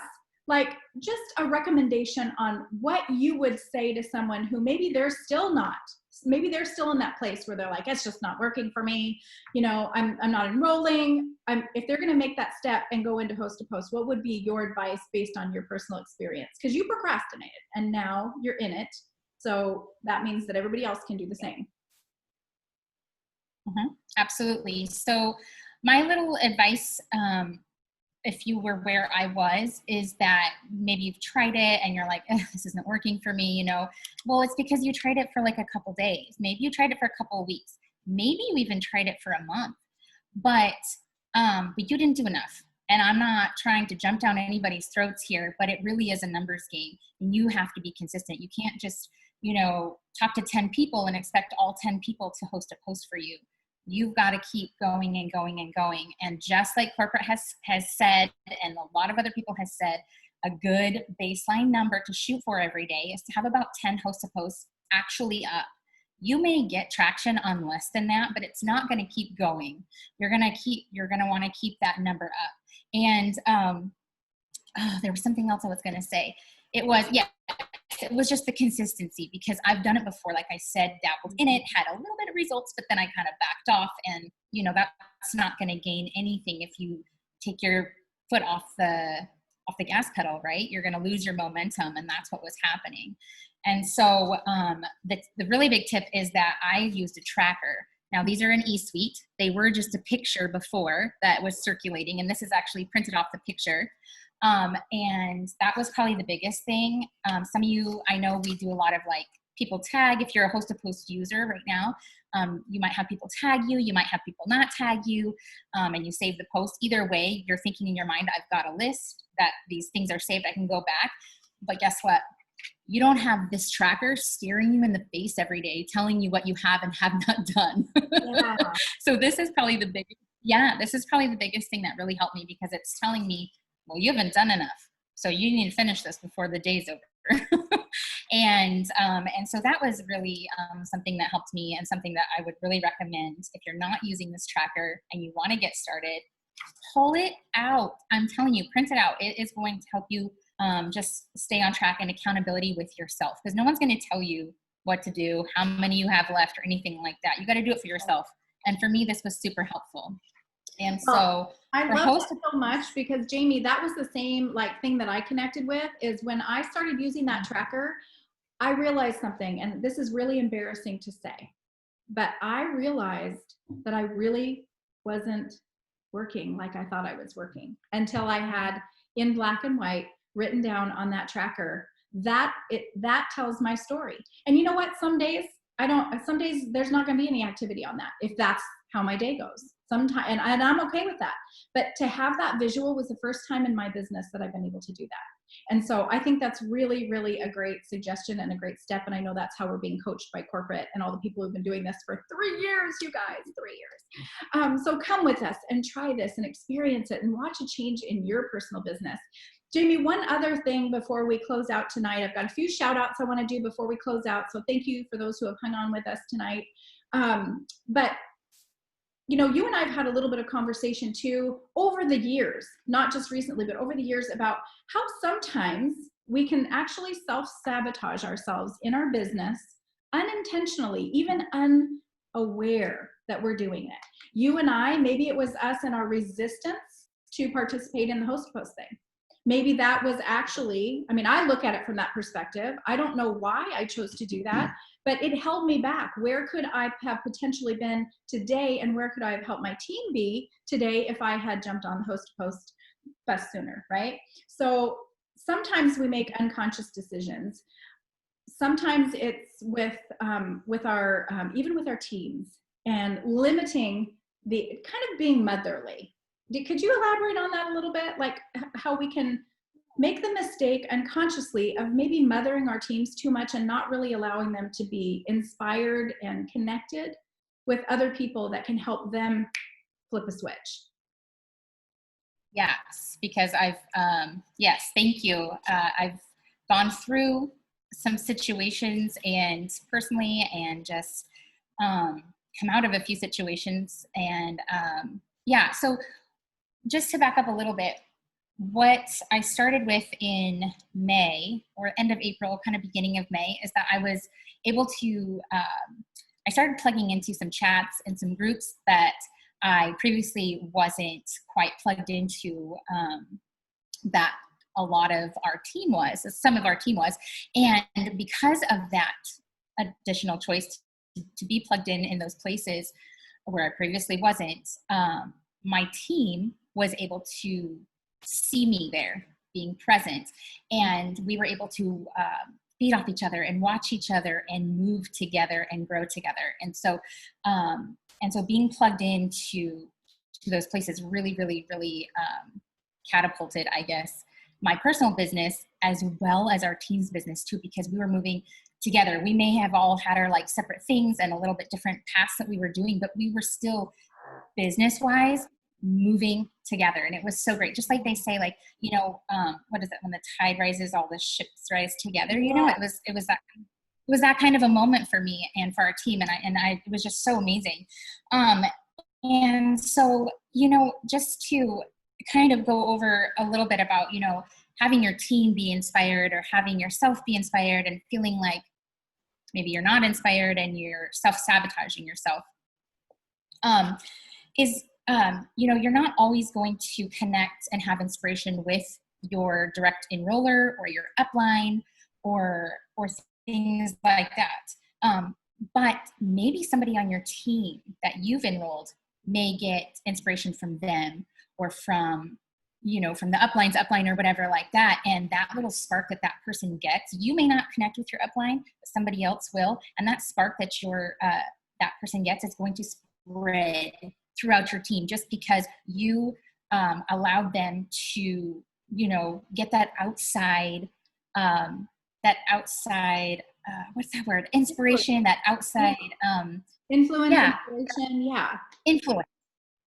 like just a recommendation on what you would say to someone who maybe they're still in that place where they're like, it's just not working for me. I'm not enrolling. If they're going to make that step and go into host to post, what would be your advice based on your personal experience? Because you procrastinated and now you're in it. So that means that everybody else can do the same. Absolutely. So my little advice, if you were where I was, is that maybe you've tried it and you're like, this isn't working for me, well, it's because you tried it for like a couple days. Maybe you tried it for a couple of weeks. Maybe you even tried it for a month, but you didn't do enough. And I'm not trying to jump down anybody's throats here, but it really is a numbers game. And you have to be consistent. You can't just, talk to 10 people and expect all 10 people to host a post for you. You've got to keep going and going and going. And just like corporate has said, and a lot of other people has said, a good baseline number to shoot for every day is to have about 10 host to posts actually up. You may get traction on less than that, but it's not going to keep going. You're going to want to keep that number up. And there was something else I was going to say. It was just the consistency, because I've done it before. Like I said, dabbled in it, had a little bit of results, but then I kind of backed off, and that's not going to gain anything if you take your foot off the gas pedal, right? You're going to lose your momentum, and that's what was happening. And so the really big tip is that I used a tracker. Now, these are in eSuite. They were just a picture before that was circulating, and this is actually printed off the picture. And that was probably the biggest thing. Some of you, I know we do a lot of like people tag. If you're a host to post user right now, you might have people tag you, you might have people not tag you, and you save the post. Either way, you're thinking in your mind, I've got a list that these things are saved, I can go back. But guess what? You don't have this tracker staring you in the face every day, telling you what you have and have not done. Yeah. So this is probably the biggest thing that really helped me, because it's telling me, well, you haven't done enough, so you need to finish this before the day's over. And so that was really something that helped me, and something that I would really recommend if you're not using this tracker and you want to get started. Pull it out. I'm telling you, print it out. It is going to help you just stay on track and accountability with yourself, because no one's going to tell you what to do, how many you have left, or anything like that. You got to do it for yourself. And for me, this was super helpful. And so I love that so much, because Jamie, that was the same thing that I connected with. Is when I started using that tracker, I realized something, and this is really embarrassing to say, but I realized that I really wasn't working like I thought I was working, until I had in black and white written down on that tracker that tells my story. And you know what? Some days there's not going to be any activity on that, if that's how my day goes. Sometimes, and I'm okay with that. But to have that visual was the first time in my business that I've been able to do that. And so I think that's really, really a great suggestion and a great step. And I know that's how we're being coached by corporate and all the people who've been doing this for 3 years, you guys, 3 years. So come with us and try this and experience it and watch a change in your personal business. Jamie, one other thing before we close out tonight. I've got a few shout outs I want to do before we close out. So thank you for those who have hung on with us tonight. But you and I have had a little bit of conversation too over the years, not just recently, but over the years, about how sometimes we can actually self-sabotage ourselves in our business unintentionally, even unaware that we're doing it. You and I, maybe it was us and our resistance to participate in the host post thing. Maybe that was actually, I mean, I look at it from that perspective. I don't know why I chose to do that, but it held me back. Where could I have potentially been today, and where could I have helped my team be today if I had jumped on host to post bus sooner, right? So sometimes we make unconscious decisions. Sometimes it's with our even with our teams, and limiting the kind of being motherly. Could you elaborate on that a little bit? Like how we can make the mistake unconsciously of maybe mothering our teams too much and not really allowing them to be inspired and connected with other people that can help them flip a switch. Yes, because yes, thank you. I've gone through some situations and personally, and just come out of a few situations. And yeah, so just to back up a little bit, what I started with in May or end of April, kind of beginning of May, is that I was able to, I started plugging into some chats and some groups that I previously wasn't quite plugged into, that a lot of our team was, some of our team was. And because of that additional choice to be plugged in those places where I previously wasn't, my team was able to see me there being present, and we were able to feed off each other and watch each other and move together and grow together. And so being plugged into those places really, really, really catapulted, I guess, my personal business as well as our team's business too, because we were moving together. We may have all had our like separate things and a little bit different paths that we were doing, but we were still business-wise moving together. And it was so great. Just like they say, like, you know, what is it? When the tide rises, all the ships rise together. You know, it was that kind of a moment for me and for our team. And it was just so amazing. And so, you know, just to kind of go over a little bit about, you know, having your team be inspired or having yourself be inspired and feeling like maybe you're not inspired and you're self-sabotaging yourself, you know, you're not always going to connect and have inspiration with your direct enroller or your upline or things like that. But maybe somebody on your team that you've enrolled may get inspiration from them or from, you know, from the upline's upline or whatever like that. And that little spark that person gets, you may not connect with your upline, but somebody else will. And that spark that that person gets is going to spread throughout your team, just because you allowed them to, you know, get that outside what's that word? Inspiration, that outside influence, yeah. inspiration, yeah. Influence.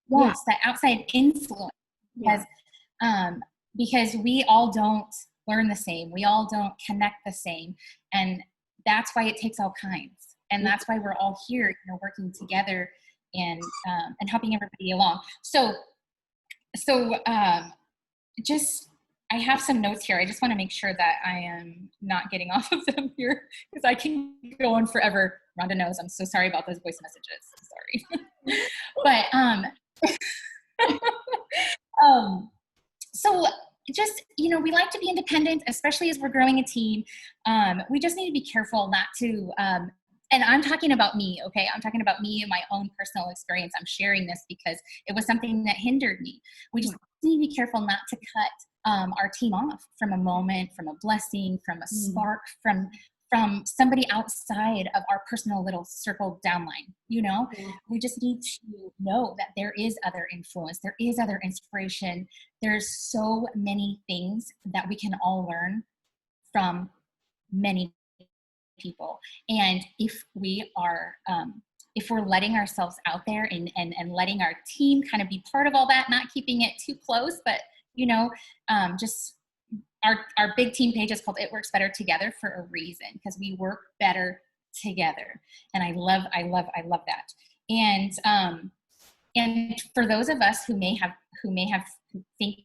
Yes, that outside influence. Because we all don't learn the same. We all don't connect the same. And that's why it takes all kinds. And that's why we're all here, you know, working together and helping everybody along. So just, I have some notes here. I just want to make sure that I am not getting off of them here, because I can go on forever. Rhonda knows I'm so sorry about those voice messages. Sorry. But so just, you know, we like to be independent, especially as we're growing a team. We just need to be careful not to, and I'm talking about me, okay? I'm talking about me and my own personal experience. I'm sharing this because it was something that hindered me. We just need to be careful not to cut our team off from a moment, from a blessing, from a spark, from somebody outside of our personal little circle downline. You know, we just need to know that there is other influence, there is other inspiration. There's so many things that we can all learn from many people. And if we are, if we're letting ourselves out there and letting our team kind of be part of all that, not keeping it too close, but, you know, just our big team page is called It Works Better Together for a reason, because we work better together. And I love that. And for those of us who think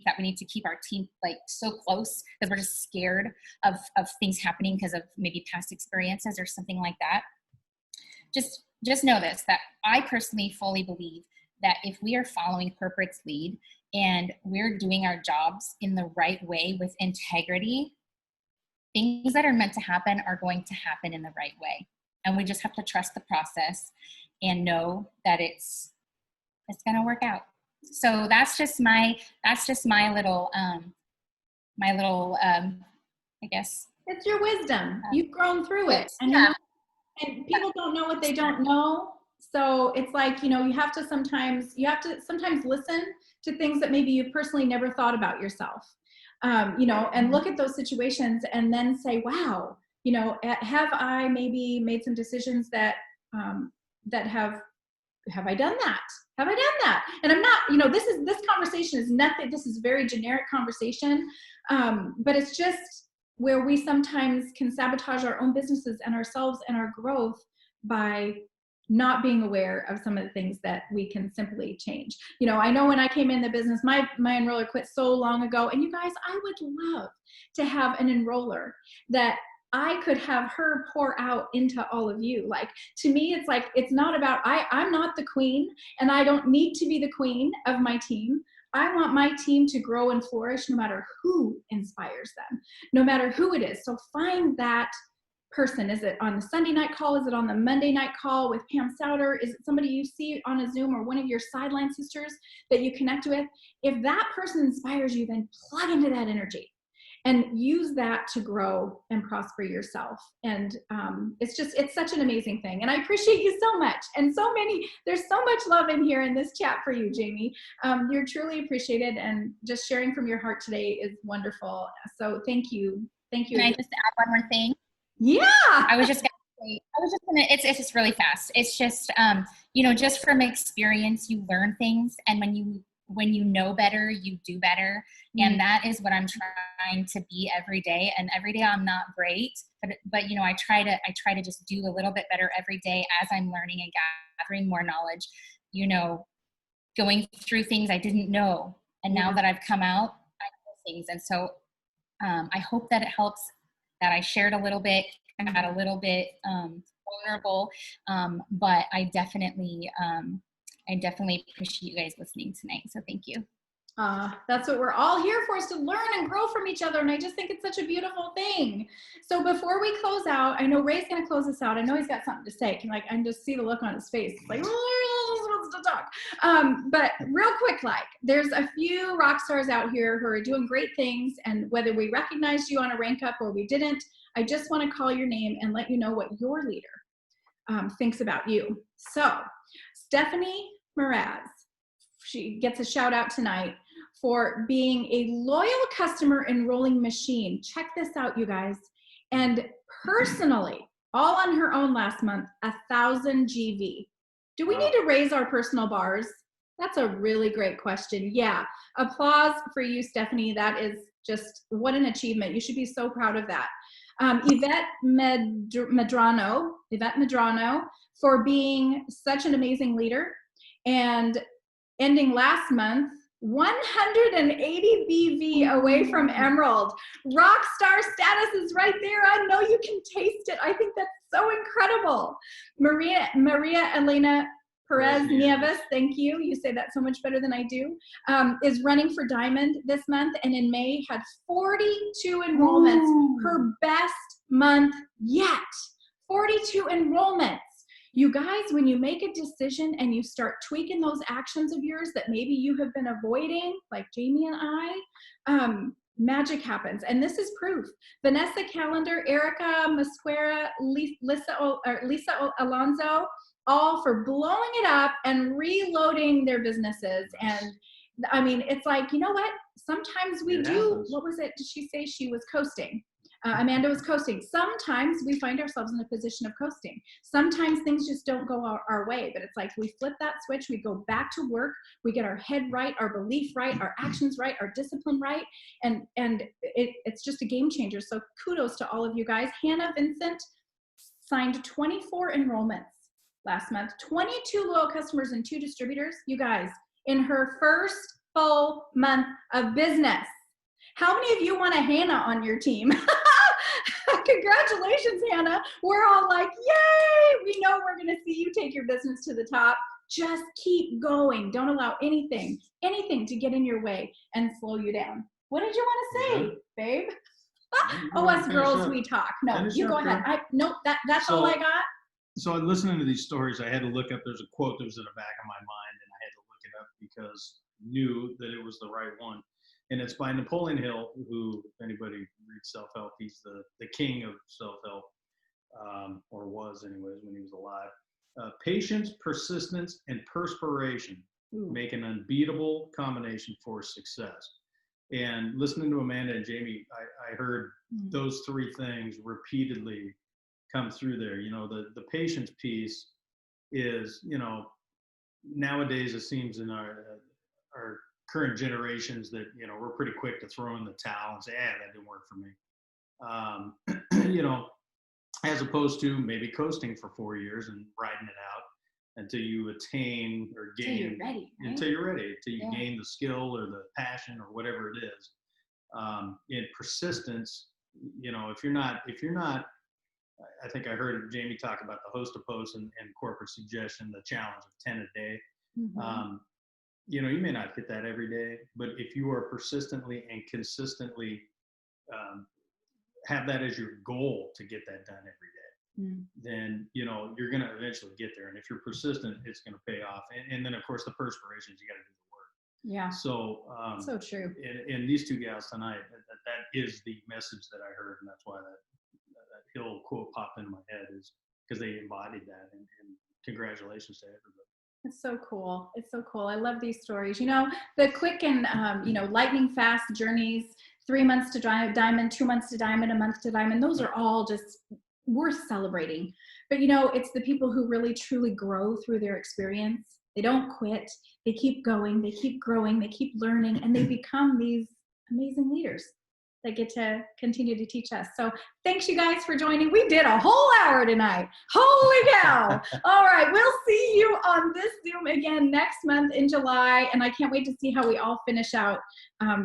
that we need to keep our team like so close because we're just scared of things happening because of maybe past experiences or something like that. Just know this, that I personally fully believe that if we are following corporate's lead and we're doing our jobs in the right way with integrity, things that are meant to happen are going to happen in the right way. And we just have to trust the process and know that it's going to work out. So that's just my little, I guess. It's your wisdom. You've grown through it. And, yeah. And people don't know what they don't know. So it's like, you have to sometimes listen to things that maybe you personally never thought about yourself, and look at those situations and then say, wow, have I maybe made some decisions that have I done that? Have I done that? And I'm not, this conversation is nothing. This is very generic conversation. But it's just where we sometimes can sabotage our own businesses and ourselves and our growth by not being aware of some of the things that we can simply change. I know when I came in the business, my enroller quit so long ago, and you guys, I would love to have an enroller that I could have her pour out into all of you. Like, to me, it's like, it's not about, I'm not the queen, and I don't need to be the queen of my team. I want my team to grow and flourish no matter who inspires them, no matter who it is. So find that person. Is it on the Sunday night call? Is it on the Monday night call with Pam Souter? Is it somebody you see on a Zoom or one of your sideline sisters that you connect with? If that person inspires you, then plug into that energy and use that to grow and prosper yourself. And it's such an amazing thing. And I appreciate you so much. And there's so much love in here in this chat for you, Jamie. You're truly appreciated, and just sharing from your heart today is wonderful. So thank you. Thank you. Can I just add one more thing? Yeah. I was just gonna, it's just really fast. It's just, just from experience, you learn things. And when you know better, you do better. And that is what I'm trying to be every day. And every day I'm not great, but I try to just do a little bit better every day as I'm learning and gathering more knowledge, going through things I didn't know. And now that I've come out, I know things. And so I hope that it helps, that I shared a little bit, I got a little bit vulnerable, but I definitely appreciate you guys listening tonight. So thank you. That's what we're all here for, is to learn and grow from each other. And I just think it's such a beautiful thing. So before we close out, I know Ray's going to close us out. I know he's got something to say. I can just see the look on his face. It's like, wants to talk. But real quick, there's a few rock stars out here who are doing great things. And whether we recognized you on a rank up or we didn't, I just want to call your name and let you know what your leader thinks about you. So Stephanie Mraz, she gets a shout out tonight for being a loyal customer enrolling machine. Check this out, you guys. And personally, all on her own last month, 1,000 GV. Do we need to raise our personal bars? That's a really great question. Yeah, applause for you, Stephanie. That is just, what an achievement. You should be so proud of that. Yvette Medrano, for being such an amazing leader and ending last month 180 BV away from Emerald. Rockstar status is right there. I know you can taste it. I think that's so incredible. Maria Elena Perez Nieves, thank you. You say that so much better than I do. Is running for Diamond this month, and in May had 42 enrollments. Her best month yet. 42 enrollments. You guys, when you make a decision and you start tweaking those actions of yours that maybe you have been avoiding, like Jamie and I, magic happens. And this is proof. Vanessa Callender, Erica Mosquera, Lisa Alonso, all for blowing it up and reloading their businesses. And I mean, it's like, you know what? Sometimes we do. What was it? Did she say she was coasting? Amanda was coasting. Sometimes we find ourselves in a position of coasting. Sometimes things just don't go our way, but it's like we flip that switch, we go back to work, we get our head right, our belief right, our actions right, our discipline right, and it's just a game changer. So kudos to all of you guys. Hannah Vincent signed 24 enrollments last month, 22 loyal customers and 2 distributors. You guys, in her first full month of business. How many of you want a Hannah on your team? Congratulations, Hannah. We're all like, yay! We know we're going to see you take your business to the top. Just keep going. Don't allow anything to get in your way and slow you down. What did you want to say, babe? Oh, us girls, we talk. No, you go ahead. Nope, that's all I got. So listening to these stories, I had to look up, there's a quote that was in the back of my mind, and I had to look it up because I knew that it was the right one. And it's by Napoleon Hill, who, if anybody reads self-help, he's the king of self-help, or was anyways when he was alive. Patience, persistence, and perspiration make an unbeatable combination for success. And listening to Amanda and Jamie, I heard those three things repeatedly come through there. You know, the patience piece is, you know, nowadays it seems in our current generations that, you know, we're pretty quick to throw in the towel and say, that didn't work for me. You know, as opposed to maybe coasting for 4 years and riding it out until you attain or gain, until you're ready, until you gain the skill or the passion or whatever it is. In persistence, you know, if you're not, I think I heard Jamie talk about the host a post and corporate suggestion, the challenge of 10 a day. You know, you may not hit that every day, but if you are persistently and consistently have that as your goal to get that done every day, then, you know, you're going to eventually get there. And if you're persistent, it's going to pay off. And then, of course, the perspirations, you got to do the work. Yeah. So, so true. And these two gals tonight, that is the message that I heard. And that's why that Hill quote popped into my head, is because they embodied that. And congratulations to everybody. It's so cool. It's so cool. I love these stories. You know, the quick and, you know, lightning fast journeys, 3 months to diamond, 2 months to diamond, a month to diamond. Those are all just worth celebrating. But, you know, it's the people who really truly grow through their experience. They don't quit. They keep going. They keep growing. They keep learning, and they become these amazing leaders that get to continue to teach us. So thanks, you guys, for joining. We did a whole hour tonight. Holy cow. All right. We'll see you on this Zoom again next month in July. And I can't wait to see how we all finish out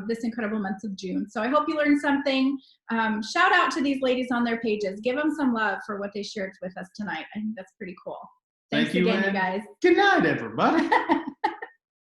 this incredible month of June. So I hope you learned something. Shout out to these ladies on their pages. Give them some love for what they shared with us tonight. I think that's pretty cool. Thanks Thank you again, you guys. Good night, everybody.